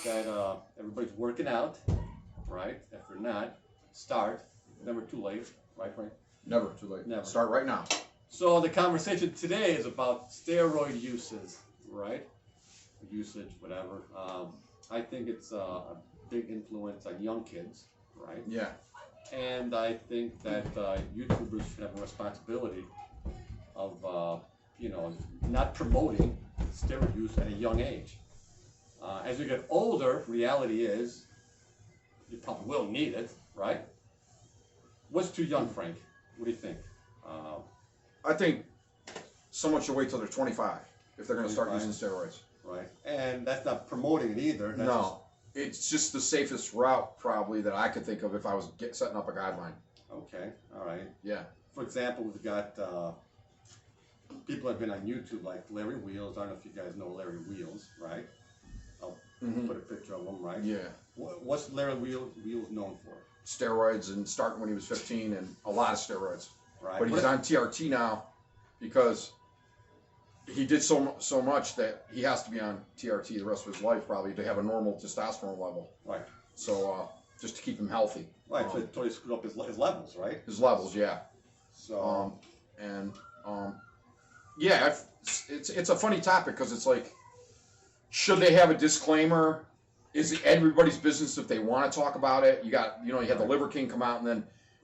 that everybody's working out, right? If you're not, start. Never too late, right, Frank? Never too late. Never. Start right now. So the conversation today is about steroid uses, right? Usage, whatever. I think it's a big influence on young kids, right? Yeah. And I think that YouTubers should have a responsibility of, not promoting steroid use at a young age. As you get older, reality is you probably will need it, right? What's too young, Frank? What do you think? I think someone should wait till they're 25 if they're going to start 25. using steroids. Right, and that's not promoting it either. That's No, it's just the safest route probably that I could think of if I was setting up a guideline. okay, all right. Yeah. For example, we've got people have been on YouTube like Larry Wheels. I don't know if you guys know Larry Wheels, right? I'll put a picture of him, right? Yeah. What's Larry Wheels known for? Steroids and starting when he was 15 and a lot of steroids. Right. But he's on TRT now because he did so much that he has to be on TRT the rest of his life probably to have a normal testosterone level. Right. So just to keep him healthy. Right. So he totally screwed up his levels, right? His levels, yeah. So. Yeah, it's a funny topic because it's like, should they have a disclaimer? Is it everybody's business if they want to talk about it? You had the Liver King come out, and then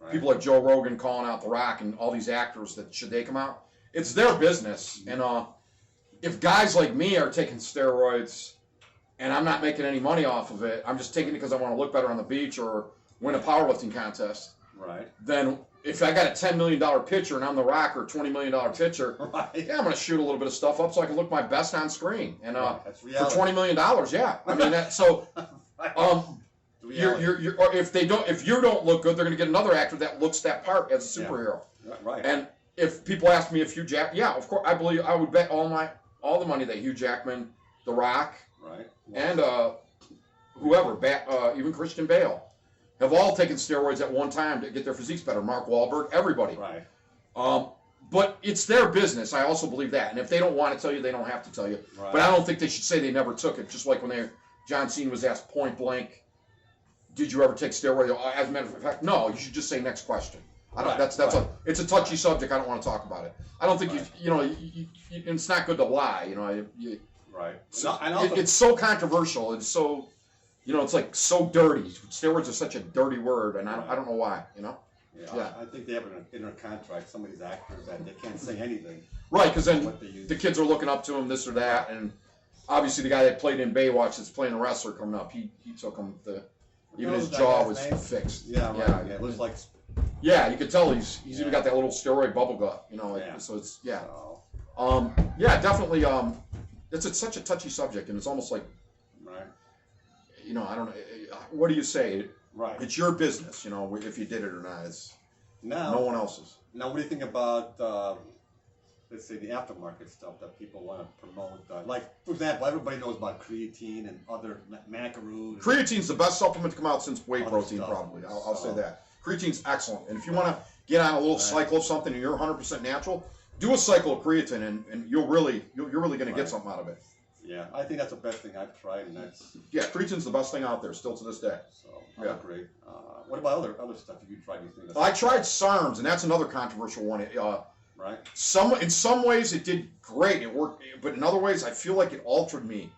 people like Joe Rogan calling out The Rock and all these actors that should they come out? It's their business, and if guys like me are taking steroids and I'm not making any money off of it, I'm just taking it because I want to look better on the beach or win a powerlifting contest. Right. Then if I got a $10 million pitcher and I'm The Rock or $20 million pitcher, right. yeah, I'm going to shoot a little bit of stuff up so I can look my best on screen. And that's for reality. $20 million, yeah. I mean, so if you don't look good, they're going to get another actor that looks that part as a superhero. Yeah. Right. And if people ask me if Hugh Jackman, yeah, of course, I believe I would bet all the money that Hugh Jackman, The Rock, right. and whoever, even Christian Bale, have all taken steroids at one time to get their physiques better. Mark Wahlberg, everybody. Right. But it's their business. I also believe that. And if they don't want to tell you, they don't have to tell you. Right. But I don't think they should say they never took it. Just like when John Cena was asked point blank, "Did you ever take steroids?" As a matter of fact, no. You should just say next question. I don't. Right. It's a touchy subject. I don't want to talk about it. I don't think it's not good to lie. Right. So and also, it's so controversial. It's so. It's like so dirty. Steroids are such a dirty word, and I don't know why. Yeah. I think they have in their contract some of these actors that they can't say anything. Right, because then the kids are looking up to him, this or that, and obviously the guy that played in Baywatch that's playing the wrestler coming up, he took him even his jaw was fixed. Yeah, right. Yeah, it looks like. Yeah, you could tell he's even got that little steroid bubble gut. So it's definitely. It's such a touchy subject, and it's almost like. Right. I don't know. What do you say? Right. It's your business, if you did it or not. It's no one else's. Now, what do you think about, let's say, the aftermarket stuff that people want to promote? Like, for example, everybody knows about creatine and other macaroons. Creatine's the best supplement to come out since whey protein, stuff. probably. I'll say that. Creatine's excellent. And if you want to get on a little cycle of something and you're 100% natural, do a cycle of creatine, and you're really going to get something out of it. Yeah, I think that's the best thing I've tried, and that's... Yeah, creatine's the best thing out there, still to this day. So, I agree. What about other stuff you tried? I tried SARMs, and that's another controversial one. Right. In some ways, it did great. It worked, but in other ways, I feel like it altered me.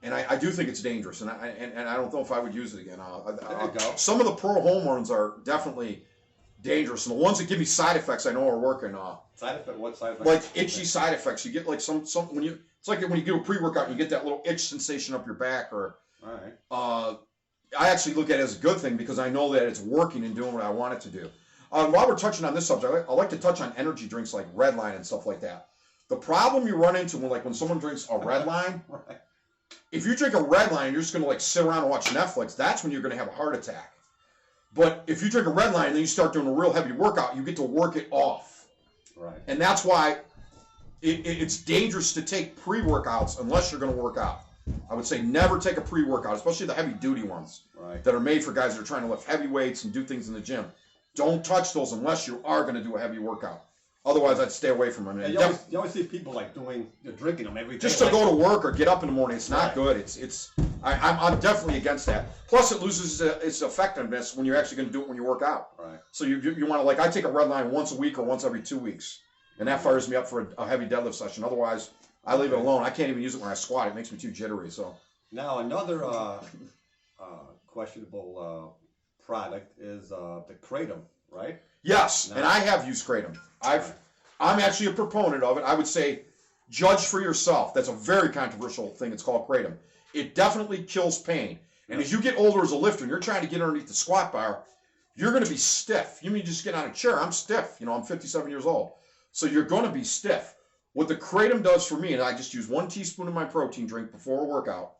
And I do think it's dangerous, and I don't know if I would use it again. There you go. Some of the pro hormones are definitely dangerous, and the ones that give me side effects I know are working. Side effect? What side effects? Like itchy side effects. You get like some when you. It's like when you do a pre-workout, you get that little itch sensation up your back. Or all right. I actually look at it as a good thing because I know that it's working and doing what I want it to do. While we're touching on this subject, I like to touch on energy drinks like Red Line and stuff like that. The problem you run into when someone drinks a Red Line, right. If you drink a Red Line, you're just going to sit around and watch Netflix. That's when you're going to have a heart attack. But if you drink a Red Line and then you start doing a real heavy workout, you get to work it off. Right. And that's why it's dangerous to take pre-workouts unless you're going to work out. I would say never take a pre-workout, especially the heavy-duty ones that are made for guys that are trying to lift heavy weights and do things in the gym. Don't touch those unless you are going to do a heavy workout. Otherwise, I'd stay away from them. And you always see people like drinking them every day. Just to go to work or get up in the morning, it's not good. I'm definitely against that. Plus, it loses its effectiveness when you're actually going to do it when you work out. Right. So you want to, like, I take a red line once a week or once every 2 weeks, and that fires me up for a heavy deadlift session. Otherwise, I leave it alone. I can't even use it when I squat. It makes me too jittery. So now another questionable product is the kratom, right? yes, and I have used kratom. I'm actually a proponent of it. I would say, judge for yourself. That's a very controversial thing. It's called kratom. It definitely kills pain. And as you get older as a lifter, and you're trying to get underneath the squat bar, you're going to be stiff. You mean just get on a chair? I'm stiff. I'm 57 years old. So you're going to be stiff. What the kratom does for me, and I just use 1 teaspoon of my protein drink before a workout.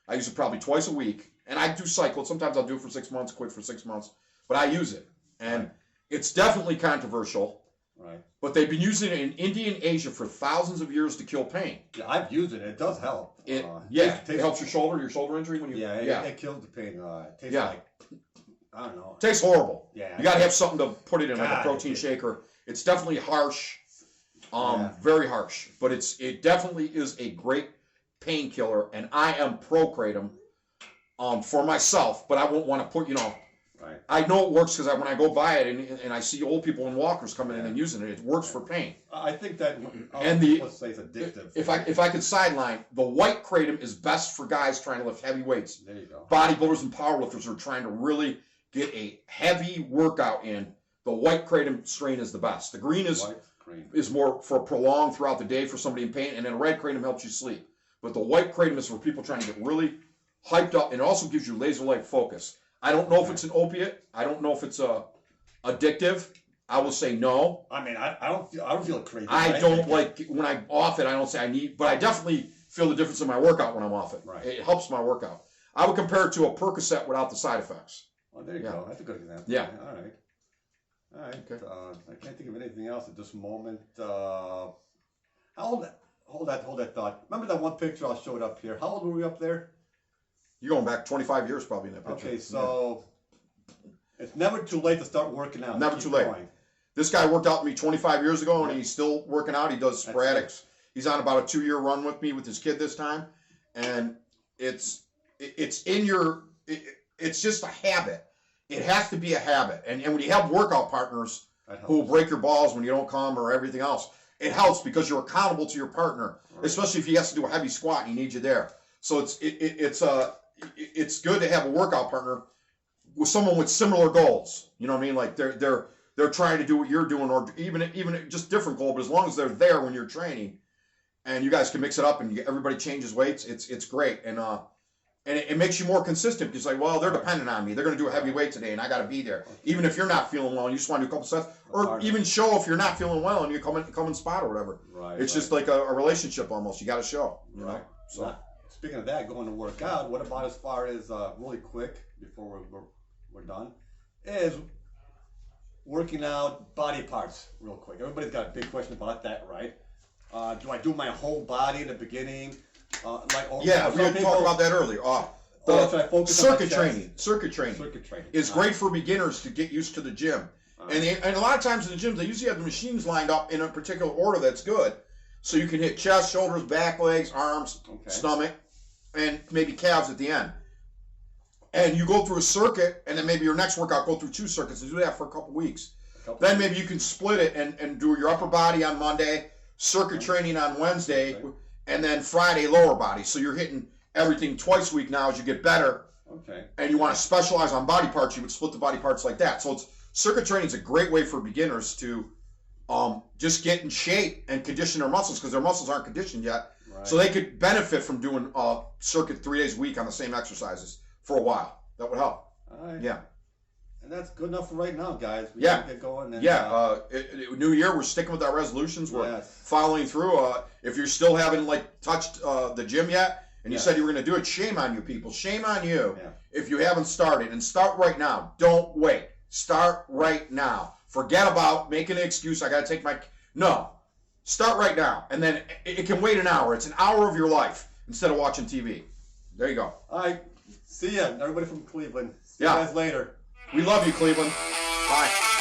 I use it probably twice a week. And I do cycle. Sometimes I'll do it for 6 months, quit for 6 months. But I use it. And it's definitely controversial. Right. But they've been using it in India and Asia for thousands of years to kill pain. Yeah, I've used it. It does help. It helps your shoulder injury when you. It kills the pain. It tastes like, I don't know. It tastes horrible. Yeah. You got to have something to put it in, like a protein shaker. It's definitely harsh, very harsh. But it definitely is a great painkiller, and I am pro kratom, for myself. But I won't want to put, Right. I know it works because when I go buy it and I see old people in walkers coming in and using it, it works for pain. I think that, let's say it's addictive. If I could sideline, the white kratom is best for guys trying to lift heavy weights. There you go. Bodybuilders and powerlifters are trying to really get a heavy workout in. The white kratom strain is the best. The green is more for prolonged throughout the day for somebody in pain, and then red kratom helps you sleep. But the white kratom is for people trying to get really hyped up, and it also gives you laser-like focus. I don't know if it's an opiate. I don't know if it's addictive. I will say no. I mean, I don't feel crazy. I don't like when I'm off it. I don't say I need, but I definitely feel the difference in my workout when I'm off it. Right. It helps my workout. I would compare it to a Percocet without the side effects. Well, there you go. That's a good example. Yeah. All right. Okay. I can't think of anything else at this moment. Hold that thought. Remember that one picture I showed up here? How old were we up there? You're going back 25 years probably in that picture. Okay, so it's never too late to start working out. Never too late. This guy worked out with me 25 years ago, and he's still working out. He does sporadics. He's on about a 2-year run with me with his kid this time, and it's just a habit. It has to be a habit, and when you have workout partners who will break your balls when you don't come or everything else, it helps because you're accountable to your partner, especially if he has to do a heavy squat and he needs you there. So it's good to have a workout partner with someone with similar goals. You know what I mean? Like they're trying to do what you're doing, or even just different goal. But as long as they're there when you're training, and you guys can mix it up and everybody changes weights, it's great. And it makes you more consistent because well, they're dependent on me. They're going to do a heavy weight today, and I got to be there. Even if you're not feeling well and you just want to do a couple sets, or even show if you're not feeling well and you come in spot or whatever. Right. It's just like a relationship almost. You got to show. You know. So. Speaking of that, going to work out, what about as far as, really quick, before we're done, is working out body parts real quick. Everybody's got a big question about that, right? Do I do my whole body in the beginning? We had talked about that earlier. Circuit training is great for beginners to get used to the gym. And a lot of times in the gyms, they usually have the machines lined up in a particular order that's good. So you can hit chest, shoulders, back, legs, arms, stomach, and maybe calves at the end. And you go through a circuit, and then maybe your next workout go through 2 circuits, and do that for a couple weeks. Then maybe you can split it and do your upper body on Monday, circuit training on Wednesday, and then Friday lower body. So you're hitting everything twice a week now as you get better. Okay. And you want to specialize on body parts, you would split the body parts like that. So circuit training is a great way for beginners to just get in shape and condition their muscles because their muscles aren't conditioned yet. Right. So they could benefit from doing circuit 3 days a week on the same exercises for a while. That would help. All right. Yeah. And that's good enough for right now, guys. We can get going. And, New year, we're sticking with our resolutions. We're following through. If you still haven't touched the gym yet, and you said you were going to do it, shame on you people. Shame on you if you haven't started. And start right now. Don't wait. Start right now. Forget about making an excuse. I got to take my... No. Start right now. And then it can wait an hour. It's an hour of your life instead of watching TV. There you go. All right. See ya, everybody from Cleveland. See you guys later. We love you, Cleveland. Bye.